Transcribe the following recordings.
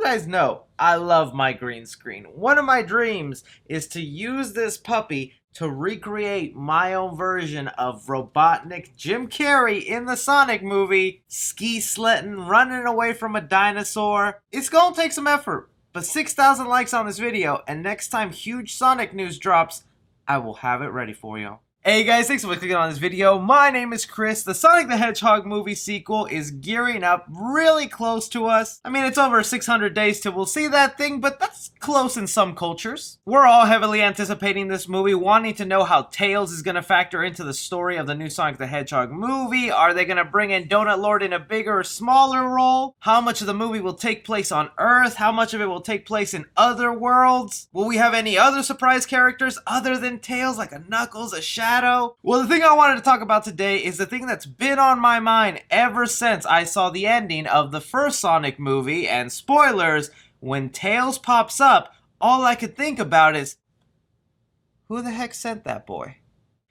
guys know I love my green screen. One of my dreams is to use this puppy to recreate my own version of Robotnik Jim Carrey in the Sonic movie, ski sledding, running away from a dinosaur. It's gonna take some effort, but 6,000 likes on this video, and next time huge Sonic news drops, I will have it ready for you. Hey guys, thanks for clicking on this video. My name is Chris. The Sonic the Hedgehog movie sequel is gearing up really close to us. I mean, it's over 600 days till we'll see that thing, but that's close in some cultures. We're all heavily anticipating this movie, wanting to know how Tails is going to factor into the story of the new Sonic the Hedgehog movie. Are they going to bring in Donut Lord in a bigger or smaller role? How much of the movie will take place on Earth? How much of it will take place in other worlds? Will we have any other surprise characters other than Tails, like a Knuckles, a Shadow? Well, the thing I wanted to talk about today is the thing that's been on my mind ever since I saw the ending of the first Sonic movie, and spoilers, when Tails pops up, all I could think about is, who the heck sent that boy?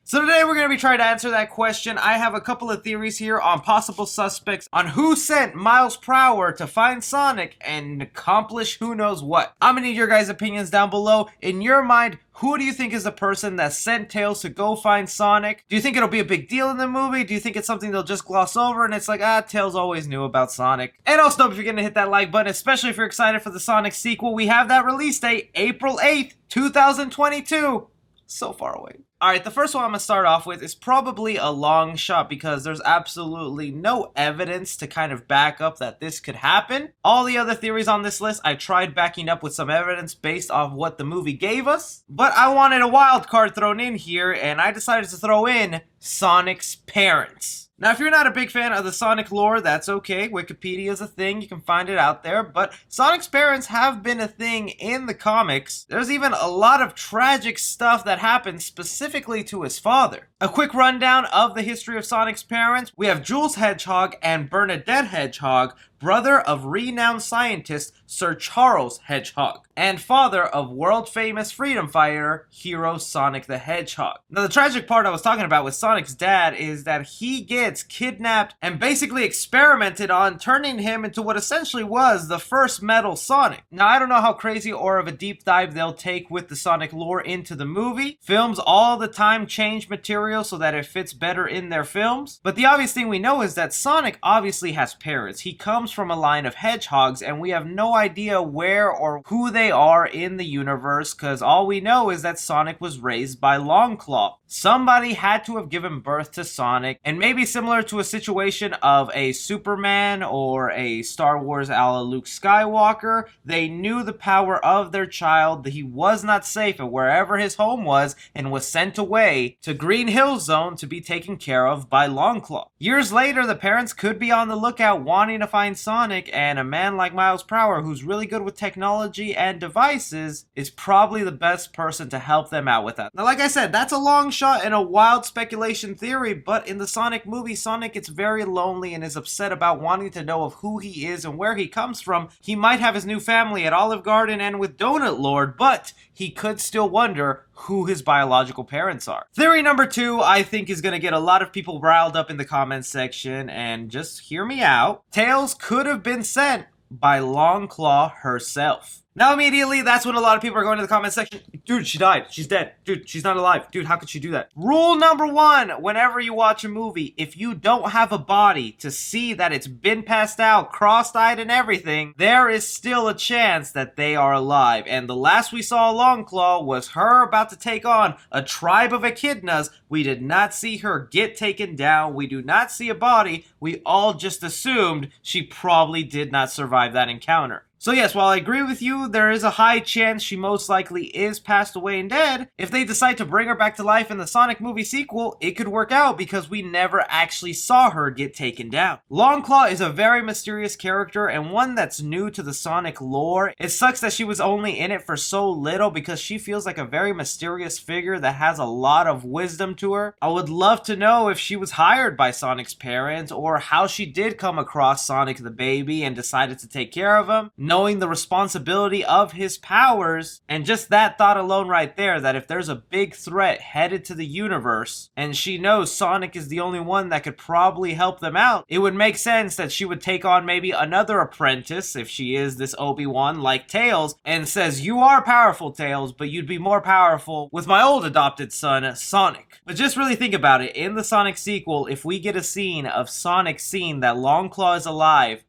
So today we're going to be trying to answer that question. I have a couple of theories here on possible suspects on who sent Miles Prower to find Sonic and accomplish who knows what. I'm going to need your guys' opinions down below. In your mind, who do you think is the person that sent Tails to go find Sonic? Do you think it'll be a big deal in the movie? Do you think it's something they'll just gloss over and it's like, Tails always knew about Sonic? And also, don't forget to hit that like button, especially if you're excited for the Sonic sequel. We have that release date, April 8th, 2022. So far away. Alright, the first one I'm going to start off with is probably a long shot because there's absolutely no evidence to kind of back up that this could happen. All the other theories on this list, I tried backing up with some evidence based off what the movie gave us. But I wanted a wild card thrown in here, and I decided to throw in Sonic's parents. Now, if you're not a big fan of the Sonic lore, that's okay. Wikipedia is a thing. You can find it out there. But Sonic's parents have been a thing in the comics. There's even a lot of tragic stuff that happens specifically to his father. A quick rundown of the history of Sonic's parents. We have Jules Hedgehog and Bernadette Hedgehog, brother of renowned scientist Sir Charles Hedgehog, and father of world-famous freedom fighter hero Sonic the Hedgehog. Now, the tragic part I was talking about with Sonic's dad is that he gets kidnapped and basically experimented on, turning him into what essentially was the first metal Sonic. Now, I don't know how crazy or of a deep dive they'll take with the Sonic lore into the movie. Films all the time change material so that it fits better in their films, but the obvious thing we know is that Sonic obviously has parents. He comes from a line of hedgehogs, and we have no idea where or who they are in the universe, because all we know is that Sonic was raised by Longclaw. Somebody had to have given birth to Sonic, and maybe similar to a situation of a Superman or a Star Wars a la Luke Skywalker, they knew the power of their child, that he was not safe at wherever his home was, and was sent away to Green Hill Zone to be taken care of by Longclaw. Years later, the parents could be on the lookout wanting to find Sonic, and a man like Miles Prower, who's really good with technology and devices, is probably the best person to help them out with that. Now, like I said, that's a long shot and a wild speculation theory, but in the Sonic movie, Sonic gets very lonely and is upset about wanting to know of who he is and where he comes from. He might have his new family at Olive Garden and with Donut Lord, but he could still wonder who his biological parents are. Theory number 2, I think, is going to get a lot of people riled up in the comments section, and just hear me out. Tails could have been sent by Longclaw herself. Now immediately, that's when a lot of people are going to the comment section. Dude, she died. She's dead. Dude, she's not alive. Dude, how could she do that? Rule number 1, whenever you watch a movie, if you don't have a body to see that it's been passed out, cross-eyed and everything, there is still a chance that they are alive. And the last we saw Longclaw was her about to take on a tribe of echidnas. We did not see her get taken down. We do not see a body. We all just assumed she probably did not survive that encounter. So yes, while I agree with you, there is a high chance she most likely is passed away and dead. If they decide to bring her back to life in the Sonic movie sequel, it could work out because we never actually saw her get taken down. Longclaw is a very mysterious character and one that's new to the Sonic lore. It sucks that she was only in it for so little because she feels like a very mysterious figure that has a lot of wisdom to her. I would love to know if she was hired by Sonic's parents or how she did come across Sonic the baby and decided to take care of him. knowing the responsibility of his powers, and just that thought alone right there, that if there's a big threat headed to the universe, and she knows Sonic is the only one that could probably help them out, it would make sense that she would take on maybe another apprentice, if she is this Obi-Wan, like Tails, and says, "You are powerful, Tails, but you'd be more powerful with my old adopted son, Sonic." But just really think about it. In the Sonic sequel, if we get a scene of Sonic seeing that Longclaw is alive,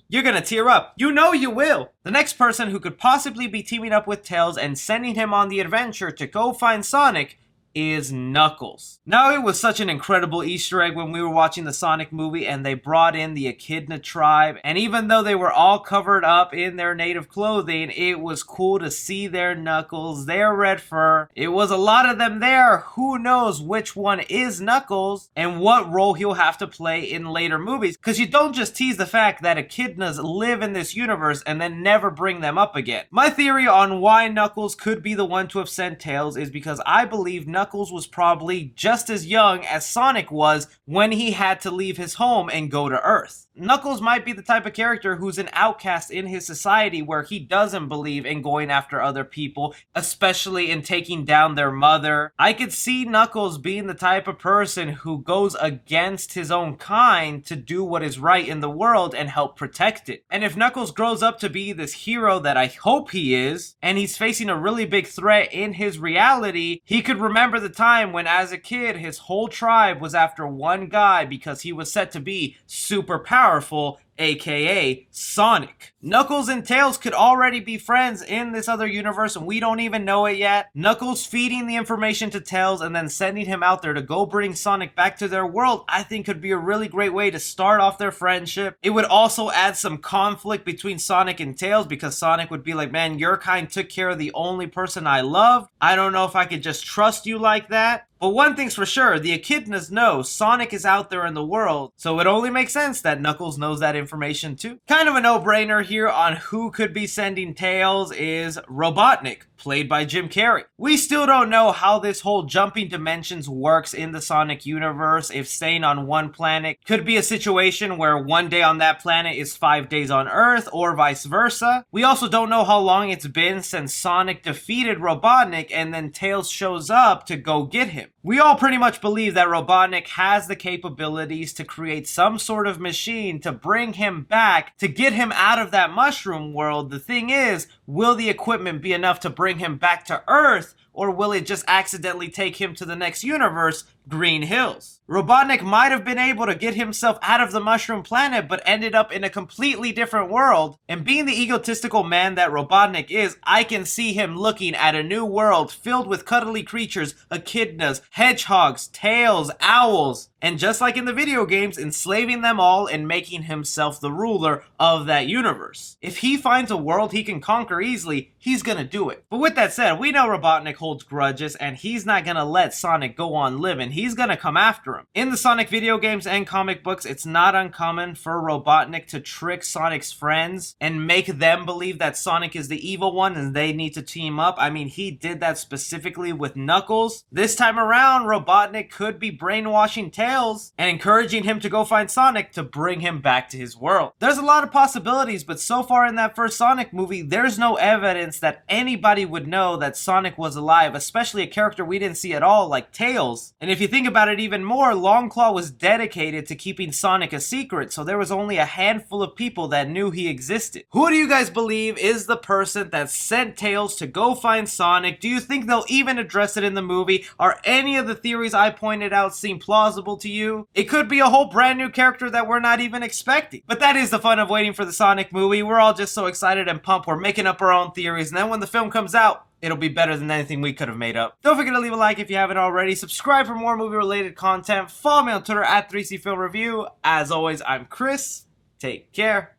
you're gonna tear up. You know you will. The next person who could possibly be teaming up with Tails and sending him on the adventure to go find Sonic is Knuckles. Now, it was such an incredible Easter egg when we were watching the Sonic movie and they brought in the Echidna tribe, and even though they were all covered up in their native clothing, it was cool to see their Knuckles, their red fur. It was a lot of them there. Who knows which one is Knuckles and what role he'll have to play in later movies, because you don't just tease the fact that Echidnas live in this universe and then never bring them up again. My theory on why Knuckles could be the one to have sent Tails is because I believe Knuckles was probably just as young as Sonic was when he had to leave his home and go to Earth. Knuckles might be the type of character who's an outcast in his society where he doesn't believe in going after other people, especially in taking down their mother. I could see Knuckles being the type of person who goes against his own kind to do what is right in the world and help protect it. And if Knuckles grows up to be this hero that I hope he is, and he's facing a really big threat in his reality, he could remember the time when as a kid his whole tribe was after one guy because he was set to be super powerful, aka Sonic. Knuckles and Tails could already be friends in this other universe and we don't even know it yet. Knuckles feeding the information to Tails and then sending him out there to go bring Sonic back to their world, I think could be a really great way to start off their friendship. It would also add some conflict between Sonic and Tails because Sonic would be like, "Man, your kind took care of the only person I loved. I don't know if I could just trust you like that." But one thing's for sure, the Echidnas know Sonic is out there in the world, so it only makes sense that Knuckles knows that information too. Kind of a no-brainer here on who could be sending Tails is Robotnik, played by Jim Carrey. We still don't know how this whole jumping dimensions works in the Sonic universe, if staying on one planet could be a situation where one day on that planet is 5 days on Earth, or vice versa. We also don't know how long it's been since Sonic defeated Robotnik and then Tails shows up to go get him. We all pretty much believe that Robotnik has the capabilities to create some sort of machine to bring him back, to get him out of that mushroom world. The thing is, will the equipment be enough to bring him back to Earth, or will it just accidentally take him to the next universe, Green Hills? Robotnik might have been able to get himself out of the mushroom planet, but ended up in a completely different world. And being the egotistical man that Robotnik is, I can see him looking at a new world filled with cuddly creatures, echidnas, hedgehogs, tails, owls, and just like in the video games, enslaving them all and making himself the ruler of that universe. If he finds a world he can conquer easily, he's gonna do it. But with that said, we know Robotnik holds grudges and he's not gonna let Sonic go on living. He's gonna come after him. In the Sonic video games and comic books, it's not uncommon for Robotnik to trick Sonic's friends and make them believe that Sonic is the evil one and they need to team up. I mean, he did that specifically with Knuckles. This time around, Robotnik could be brainwashing Tails and encouraging him to go find Sonic to bring him back to his world. There's a lot of possibilities, but so far in that first Sonic movie, there's no evidence that anybody would know that Sonic was alive, especially a character we didn't see at all like Tails. And if you think about it even more, Longclaw was dedicated to keeping Sonic a secret, so there was only a handful of people that knew he existed. Who do you guys believe is the person that sent Tails to go find Sonic? Do you think they'll even address it in the movie? Are any of the theories I pointed out seem plausible to you? It could be a whole brand new character that we're not even expecting. But that is the fun of waiting for the Sonic movie. We're all just so excited and pumped. We're making up our own theories, and then when the film comes out, it'll be better than anything we could have made up. Don't forget to leave a like if you haven't already. Subscribe for more movie-related content. Follow me on Twitter at 3CFilmReview. As always, I'm Chris. Take care.